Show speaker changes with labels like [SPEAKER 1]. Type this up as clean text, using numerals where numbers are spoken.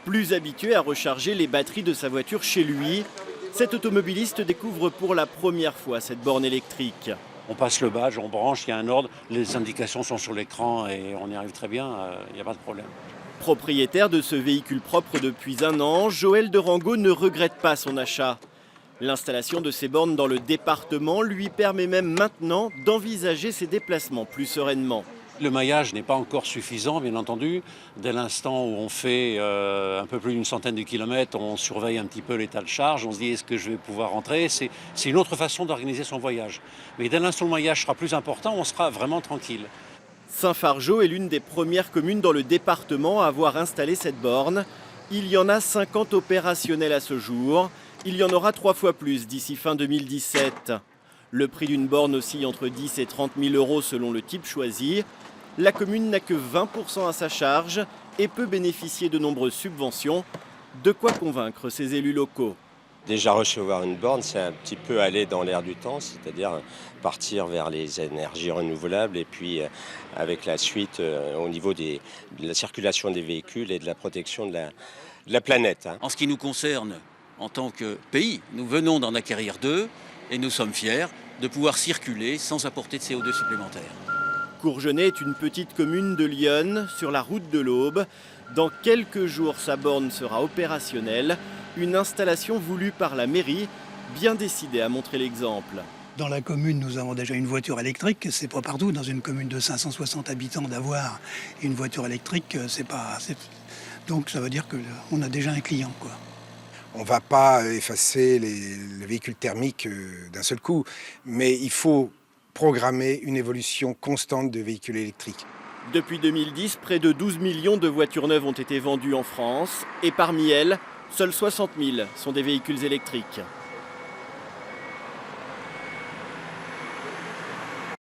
[SPEAKER 1] Plus habitué à recharger les batteries de sa voiture chez lui, cet automobiliste découvre pour la première fois cette borne électrique.
[SPEAKER 2] On passe le badge, on branche, il y a un ordre, les indications sont sur l'écran et on y arrive très bien, il n'y a pas de problème.
[SPEAKER 1] Propriétaire de ce véhicule propre depuis 1 an, Joël de Rango ne regrette pas son achat. L'installation de ces bornes dans le département lui permet même maintenant d'envisager ses déplacements plus sereinement.
[SPEAKER 2] Le maillage n'est pas encore suffisant, bien entendu. Dès l'instant où on fait un peu plus d'une centaine de kilomètres, on surveille un petit peu l'état de charge, on se dit est-ce que je vais pouvoir rentrer. C'est une autre façon d'organiser son voyage. Mais dès l'instant où le maillage sera plus important, on sera vraiment tranquille.
[SPEAKER 1] Saint-Fargeau est l'une des premières communes dans le département à avoir installé cette borne. Il y en a 50 opérationnels à ce jour. Il y en aura 3 fois plus d'ici fin 2017. Le prix d'une borne oscille entre 10 et 30 000 euros selon le type choisi. La commune n'a que 20% à sa charge et peut bénéficier de nombreuses subventions. De quoi convaincre ses élus locaux.
[SPEAKER 3] Déjà recevoir une borne, c'est un petit peu aller dans l'air du temps, c'est-à-dire partir vers les énergies renouvelables et puis avec la suite au niveau de la circulation des véhicules et de la protection de la planète.
[SPEAKER 4] En ce qui nous concerne, en tant que pays, nous venons d'en acquérir 2 et nous sommes fiers de pouvoir circuler sans apporter de CO2 supplémentaire.
[SPEAKER 1] Courgenay est une petite commune de l'Yonne, sur la route de l'Aube. Dans quelques jours, sa borne sera opérationnelle. Une installation voulue par la mairie, bien décidée à montrer l'exemple.
[SPEAKER 5] Dans la commune, nous avons déjà une voiture électrique. C'est pas partout dans une commune de 560 habitants d'avoir une voiture électrique. Donc ça veut dire qu'on a déjà un client, quoi.
[SPEAKER 6] On ne va pas effacer les véhicules thermiques d'un seul coup, mais il faut programmer une évolution constante de véhicules électriques.
[SPEAKER 1] Depuis 2010, près de 12 millions de voitures neuves ont été vendues en France et parmi elles, seuls 60 000 sont des véhicules électriques.